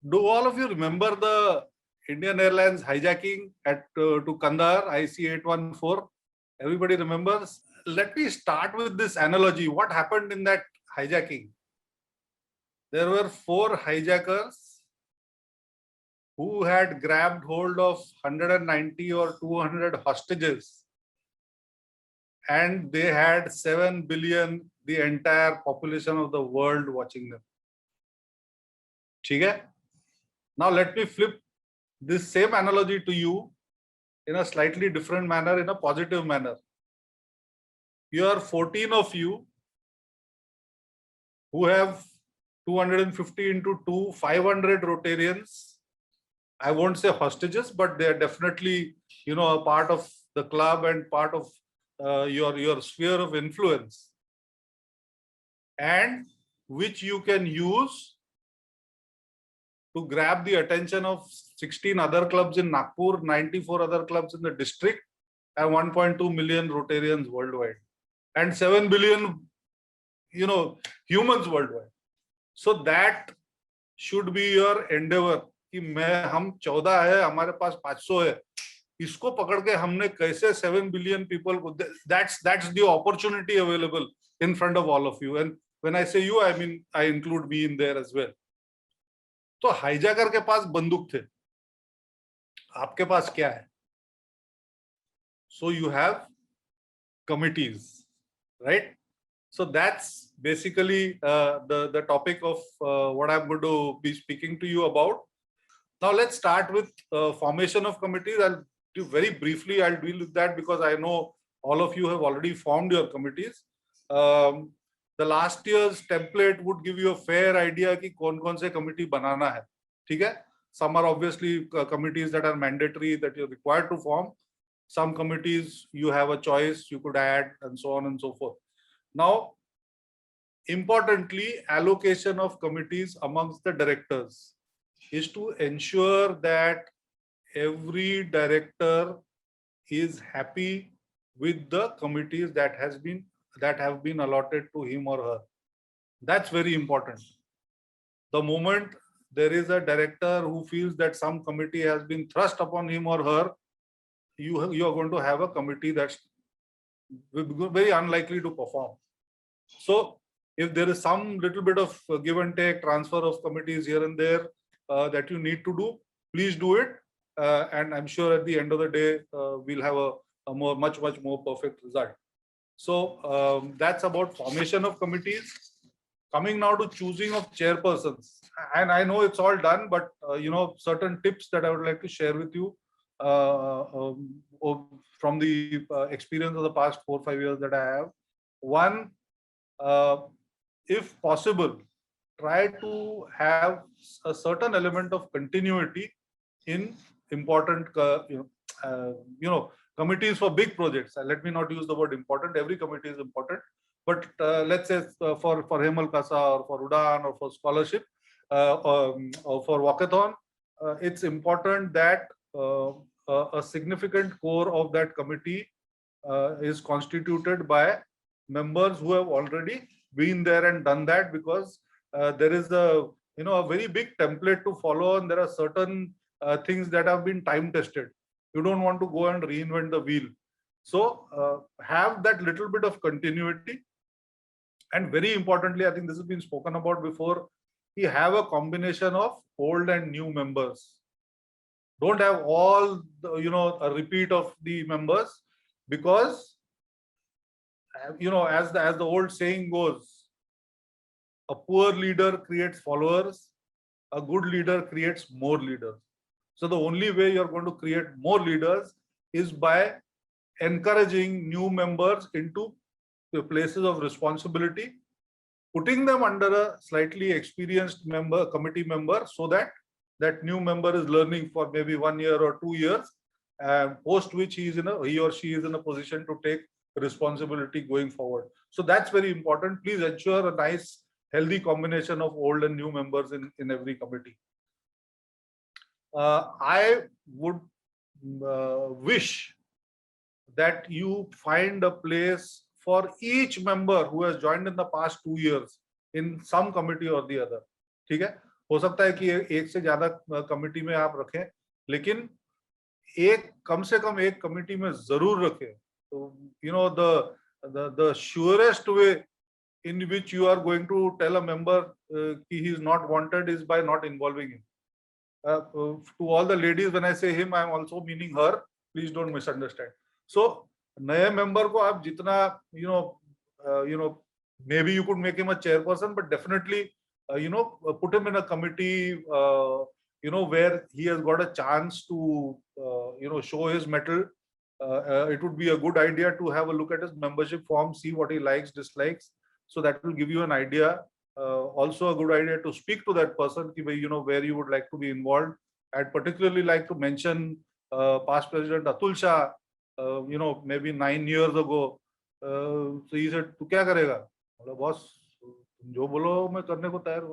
Do all of you remember the Indian Airlines hijacking at to Kandahar, IC-814? Everybody remembers? Let me start with this analogy. What happened in that hijacking? There were 4 hijackers who had grabbed hold of 190 or 200 hostages, and they had 7 billion, the entire population of the world, watching them. Okay? Now let me flip this same analogy to you in a slightly different manner, in a positive manner. You are 14 of you who have 250 into 2, 500 Rotarians. I won't say hostages, but they are definitely, a part of the club and part of your sphere of influence, and which you can use to grab the attention of 16 other clubs in Nagpur, 94 other clubs in the district, and 1.2 million Rotarians worldwide, and 7 billion, humans worldwide. So that should be your endeavor. कि हम 14 है, हमारे पास 500 है, इसको पकड़ के हमने कैसे 7 billion people को, that's the opportunity available in front of all of you. And when I say you, I mean I include me in there as well. तो हाईजैकर के पास बंदूक थे, आपके पास क्या है? So you have committees, right? So that's basically the topic of what I'm going to be speaking to you about. Now let's start with formation of committees. I'll do very briefly. I'll deal with that because I know all of you have already formed your committees. The last year's template would give you a fair idea कि कौन-कौन से committee बनाना है, ठीक है? Some are obviously committees that are mandatory, that you're required to form. Some committees you have a choice, you could add, and so on and so forth. Now, importantly, allocation of committees amongst the directors is to ensure that every director is happy with the committees that have been allotted to him or her. That's very important. The moment there is a director who feels that some committee has been thrust upon him or her, you are going to have a committee that's very unlikely to perform. So if there is some little bit of give and take, transfer of committees here and there that you need to do, please do it. And I'm sure at the end of the day, we'll have a much more perfect result. So that's about formation of committees. Coming now to choosing of chairpersons. And I know it's all done, but certain tips that I would like to share with you from the experience of the past 4 or 5 years that I have. One, if possible, try to have a certain element of continuity in important, committees for big projects. Let me not use the word important. Every committee is important, but let's say for Hemal Kasa or for Udan or for scholarship or for walkathon, it's important that a significant core of that committee is constituted by members who have already been there and done that, because there is a very big template to follow, and there are certain things that have been time tested. You don't want to go and reinvent the wheel. So have that little bit of continuity. And very importantly, I think this has been spoken about before, you have a combination of old and new members. Don't have all a repeat of the members, because as the old saying goes, a poor leader creates followers, a good leader creates more leaders. So the only way you're going to create more leaders is by encouraging new members into the places of responsibility, putting them under a slightly experienced committee member, so that that new member is learning for maybe 1 year or 2 years, post which he or she is in a position to take responsibility going forward. So that's very important. Please ensure a nice, healthy combination of old and new members in every committee. I would wish that you find a place for each member who has joined in the past 2 years in some committee or the other. Okay? हो सकता है कि एक से ज्यादा committee में आप रखें, लेकिन एक कम से कम एक कमिटी में जरूर रखें. तो the surest way in which you are going to tell a member he is not wanted is by not involving him. To all the ladies, when I say him, I am also meaning her. Please don't misunderstand. So नए member को आप जितना maybe you could make him a chairperson, but definitely put him in a committee where he has got a chance to show his mettle. It would be a good idea to have a look at his membership form, see what he likes, dislikes. So that will give you an idea. Also a good idea to speak to that person, where you would like to be involved. I'd particularly like to mention past President Atul Shah, maybe 9 years ago. So he said, "तू क्या करेगा?" बोला, "boss, तुम जो बोलो मैं करने को तैयार हूँ."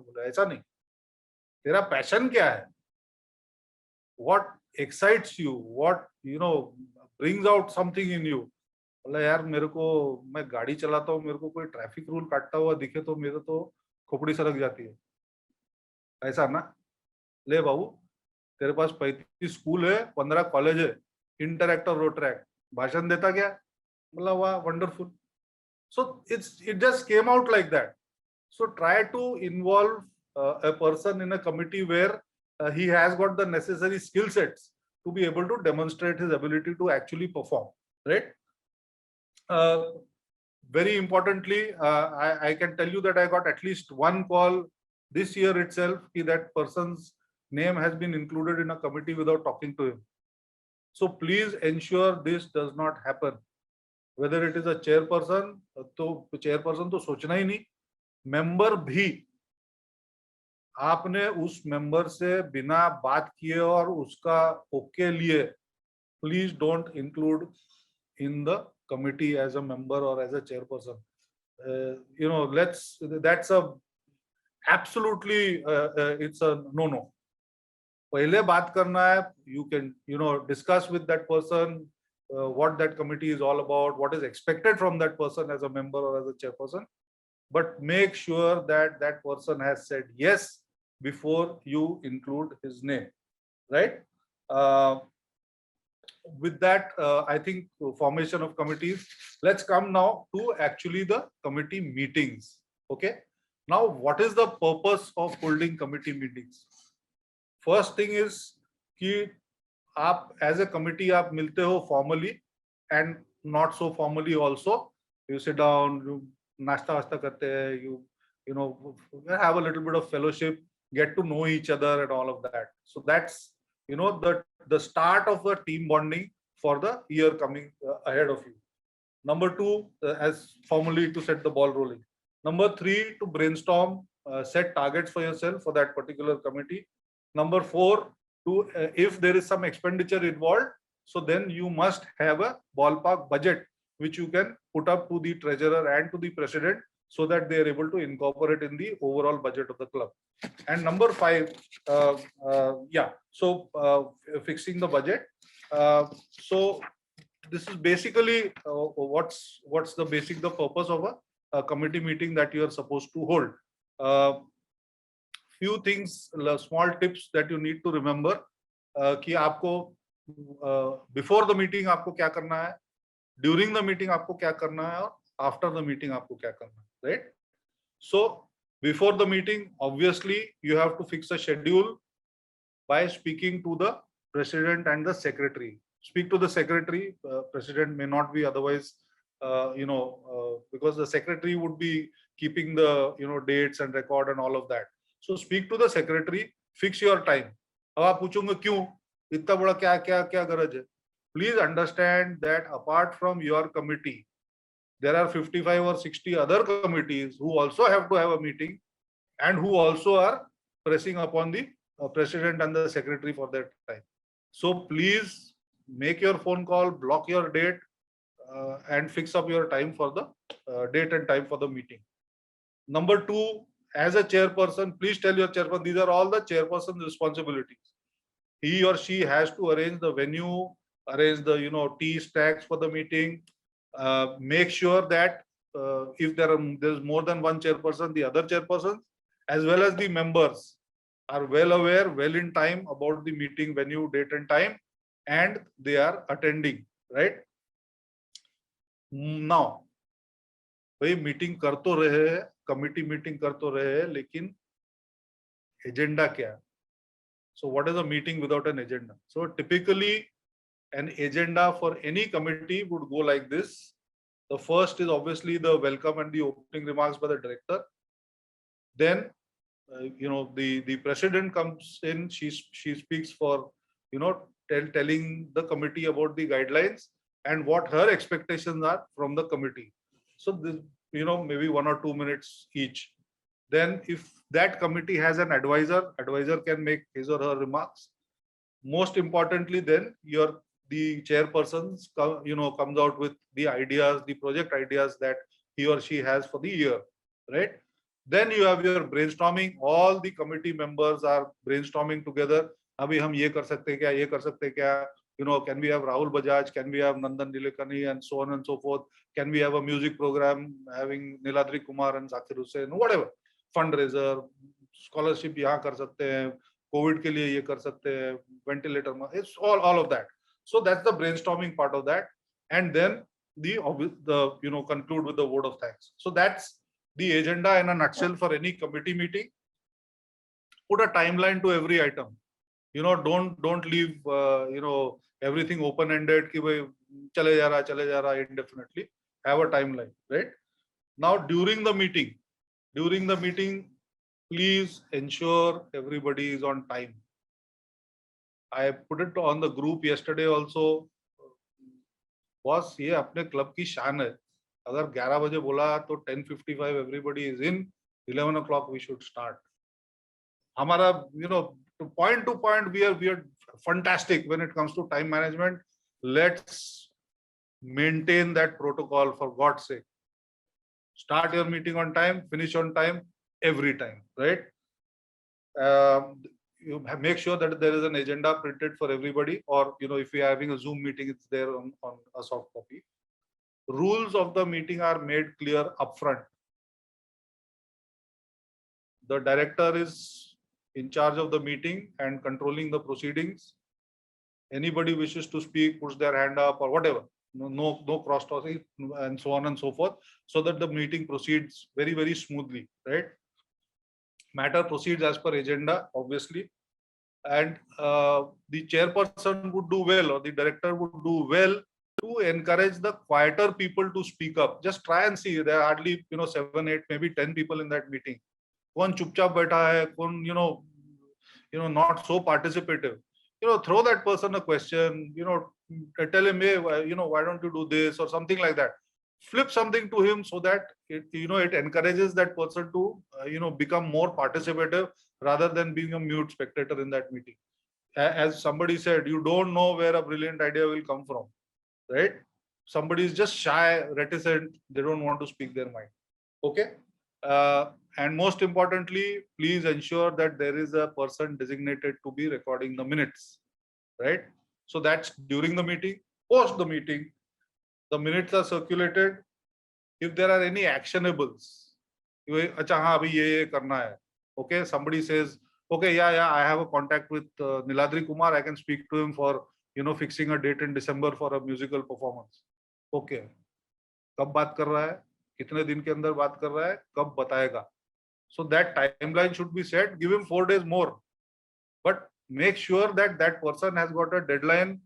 बोला, "ऐसा नहीं, तेरा पैशन क्या है? What excites you? What brings out something in you?" बोला, "यार मेरे को, मैं गाड़ी चलाता हूँ, मेरे को कोई ट्रैफिक रूल काटता हुआ दिखे तो मेरे तो खोपड़ी सरक जाती है." ऐसा ना, ले बाबू, तेरे पास 35 स्कूल है, 15 कॉलेज है, इंटरैक्ट और रोटरैक्ट, भाषण देता क्या? बोला, वाह, wonderful. So it just came out like that. So try to involve a person in a committee where he has got the necessary skill sets to be able to demonstrate his ability to actually perform, right? Very importantly, I can tell you that I got at least one call this year itself that person's name has been included in a committee without talking to him. So please ensure this does not happen. Whether it is a chairperson, तो chairperson तो सोचना ही नहीं, member भी आपने उस member से बिना बात किए और उसका ओके लिए, please don't include in the committee as a member or as a chairperson. That's a absolutely it's a no. पहले बात करना है, you can discuss with that person what that committee is all about, what is expected from that person as a member or as a chairperson, but make sure that that person has said yes before you include his name, right? With that, I think formation of committees. Let's come now to actually the committee meetings. Okay. Now, what is the purpose of holding committee meetings? First thing is कि आप as a committee आप मिलते हो formally and not so formally also. You sit down, you नाश्ता वास्ता करते हैं, you have a little bit of fellowship, get to know each other and all of that. So that's the start of the team bonding for the year coming ahead of you. Number two, as formally to set the ball rolling. Number three, to brainstorm, set targets for yourself for that particular committee. Number four, to if there is some expenditure involved, so then you must have a ballpark budget which you can put up to the treasurer and to the president so that they are able to incorporate in the overall budget of the club. And number five, fixing the budget. So this is basically what's the purpose of a committee meeting that you are supposed to hold. Few things, small tips that you need to remember कि आपको before the meeting आपको क्या करना है, during the meeting आपको क्या करना है, और after the meeting आपको क्या करना है, right? So before the meeting, obviously you have to fix a schedule by speaking to the president and the secretary. Speak to the secretary. President may not be, otherwise because the secretary would be keeping the dates and record and all of that. So speak to the secretary, fix your time. अब आप पूछोगे क्यों इतना बड़ा क्या क्या क्या गरज है? Please understand that apart from your committee, there are 55 or 60 other committees who also have to have a meeting and who also are pressing upon the president and the secretary for that time. So please make your phone call, block your date, and fix up your time for the date and time for the meeting. Number two, as a chairperson, please tell your chairperson, these are all the chairperson's responsibilities. He or she has to arrange the venue, arrange the tea stacks for the meeting, make sure that if there's more than one chairperson, the other chairpersons as well as the members are well aware, well in time about the meeting venue, date and time, and they are attending, right? Now, भाई meeting कर तो रहे हैं, committee meeting कर तो रहे हैं, लेकिन एजेंडा क्या है? So what is a meeting without an agenda? So typically an agenda for any committee would go like this. The first is obviously the welcome and the opening remarks by the director. Then the president comes in, she speaks for telling the committee about the guidelines and what her expectations are from the committee. So this, maybe 1 or 2 minutes each. Then if that committee has an advisor can make his or her remarks. Most importantly, then the chairpersons comes out with the ideas, the project ideas that he or she has for the year, right? Then you have your brainstorming. All the committee members are brainstorming together. Abhi hum ye kar sakte kya, ye kar sakte kya? Can we have Rahul Bajaj? Can we have Nandan Nilekani and so on and so forth? Can we have a music program having Niladri Kumar and Zakir Hussain? Whatever. Fundraiser, scholarship यहाँ कर सकते हैं, COVID के लिए ये कर सकते हैं, ventilator, it's all of that. So that's the brainstorming part of that, and then the conclude with the word of thanks. So that's the agenda in a nutshell for any committee meeting. Put a timeline to every item. Don't leave everything open ended कि भाई चले जा रहा indefinitely. Have a timeline, right? Now during the meeting, please ensure everybody is on time. I put it on the group yesterday also. Boss, ये अपने club की शान है. अगर 11 बजे बोला तो 10:55 everybody is in. 11 o'clock we should start. हमारा point to point we are fantastic when it comes to time management. Let's maintain that protocol for God's sake. Start your meeting on time, finish on time every time, right? You make sure that there is an agenda printed for everybody, or if we are having a Zoom meeting, it's there on a soft copy. Rules of the meeting are made clear upfront. The director is in charge of the meeting and controlling the proceedings. Anybody wishes to speak, puts their hand up or whatever. No cross talking and so on and so forth, so that the meeting proceeds very, very smoothly, right? Matter proceeds as per agenda, obviously, and the chairperson would do well, or the director would do well to encourage the quieter people to speak up. Just try and see. There are hardly 7, 8, maybe 10 people in that meeting. कौन चुपचाप बैठा है, कौन not so participative. Throw that person a question, tell him, hey, why don't you do this or something like that. Flip something to him so that it encourages that person to become more participative rather than being a mute spectator in that meeting. As somebody said, you don't know where a brilliant idea will come from, right? Somebody is just shy, reticent, they don't want to speak their mind. Okay. And most importantly, please ensure that there is a person designated to be recording the minutes, right? So that's during the meeting. Post the meeting, the minutes are circulated. If there are any actionables, अच्छा हाँ अभी ये करना है. Okay, somebody says, okay, yeah, I have a contact with Niladri Kumar. I can speak to him for fixing a date in December for a musical performance. Okay, कब बात कर रहा है, कितने दिन के अंदर बात कर रहा है, कब बताएगा. So that timeline should be set. Give him 4 days more, but make sure that that person has got a deadline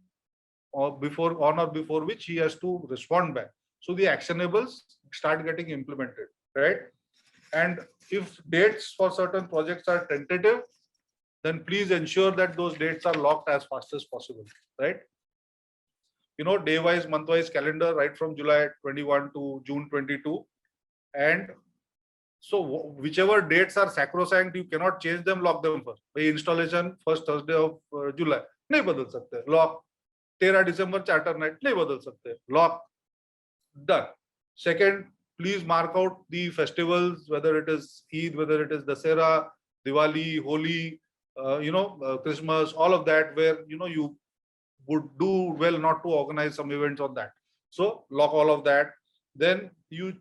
or before which he has to respond back. So the actionables start getting implemented, right? And if dates for certain projects are tentative, then please ensure that those dates are locked as fast as possible, right? Day-wise, month-wise calendar, right from July 21 to June 22. And so whichever dates are sacrosanct, you cannot change them, lock them first. The installation first Thursday of July, नहीं बदल सकते, lock. 13 December charter night, नहीं बदल सकते, lock. Done. Second, please mark out the festivals, whether it is Eid, whether it is Dasera, Diwali, Holi, Christmas, all of that, where you would do well not to organize some events on that. So lock all of that. Then you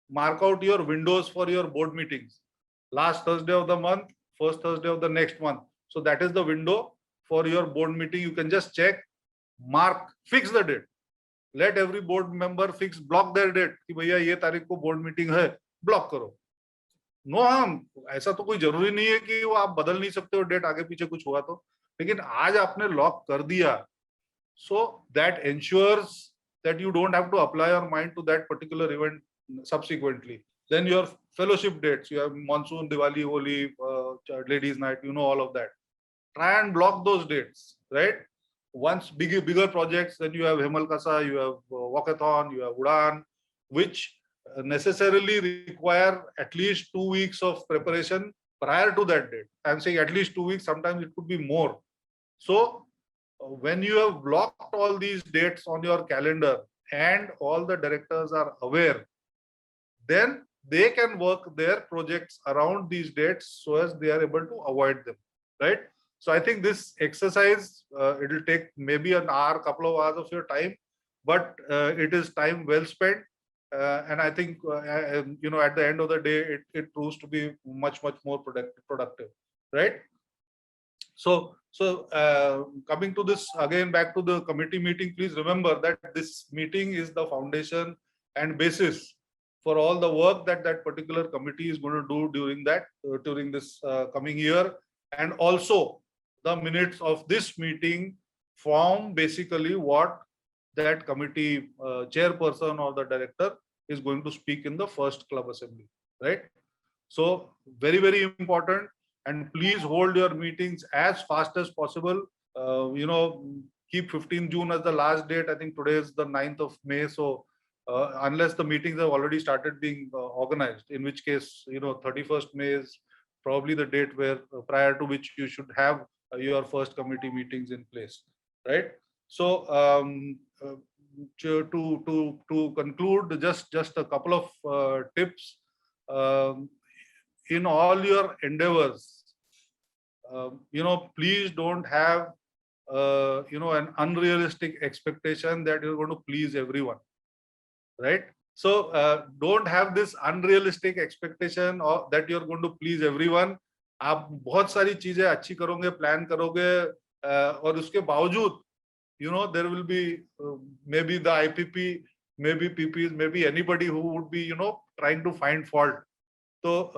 mark out your windows for your board meetings. last Thursday of the month, first Thursday of the next month. So that is the window for your board meeting. You can just check, mark, fix the date. Let every board member fix, block their date कि भैया ये तारीख को board meeting है, block करो. No harm. ऐसा तो कोई जरूरी नहीं है कि वो आप बदल नहीं सकते हो डेट, आगे पीछे कुछ हुआ तो. लेकिन आज आपने लॉक कर दिया, so that ensures that you don't have to apply your mind to that particular event subsequently. Then your fellowship dates, you have monsoon, Diwali, Holi, ladies night, you know, all of that. Try and block those dates, right? Once bigger projects, then you have Hemal Kasa, you have Walkathon, you have Udan, which necessarily require at least 2 weeks of preparation prior to that date. I'm saying at least 2 weeks, sometimes it could be more. So when you have blocked all these dates on your calendar and all the directors are aware, then they can work their projects around these dates so as they are able to avoid them, right? So I think this exercise, it will take maybe an hour, couple of hours of your time, but it is time well spent. And I think, you know, at the end of the day, it proves to be much more productive, right? So coming to this again, back to the committee meeting, please remember that this meeting is the foundation and basis for all the work that that particular committee is going to do during this coming year. And also the minutes of this meeting form basically what that committee chairperson or the director is going to speak in the first club assembly, right? So very important. And please hold your meetings as fast as possible. You know, keep 15 June as the last date. I think today is the 9th of May. So unless the meetings have already started being organized, in which case, you know, 31st May is probably the date where prior to which you should have your first committee meetings in place, right? So to conclude, just a couple of tips. In all your endeavors, you know, please don't have, you know, an unrealistic expectation that you're going to please everyone, right? So don't have this unrealistic expectation or that you're going to please everyone. आप बहुत सारी चीजें अच्छी करोगे, plan करोगे, और उसके बावजूद, you know, there will be maybe the IPP, maybe PPs, maybe anybody who would be, you know, trying to find fault. So,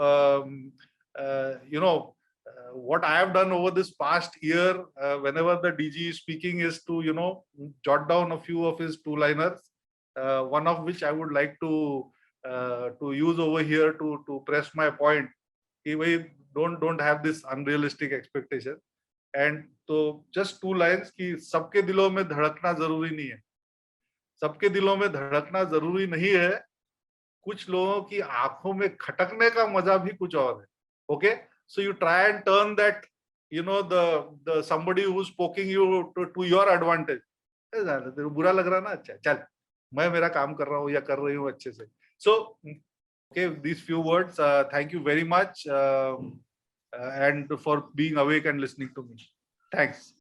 you know, what I have done over this past year, whenever the DG is speaking, is to, you know, jot down a few of his two-liners, one of which I would like to use over here to press my point. Don't have this unrealistic expectation. And so just 2 lines कि सबके दिलों में धड़कना जरूरी नहीं है. सबके दिलों में धड़कना जरूरी नहीं है. कुछ लोगों की आंखों में खटकने का मजा भी कुछ और है. Okay, so you try and turn that, you know, the somebody who's poking you to your advantage. तेरे बुरा लग रहा ना, अच्छा चल मैं मेरा काम कर रहा हूँ या कर रही हूँ अच्छे से. So okay, these few words, thank you very much, and for being awake and listening to me. Thanks.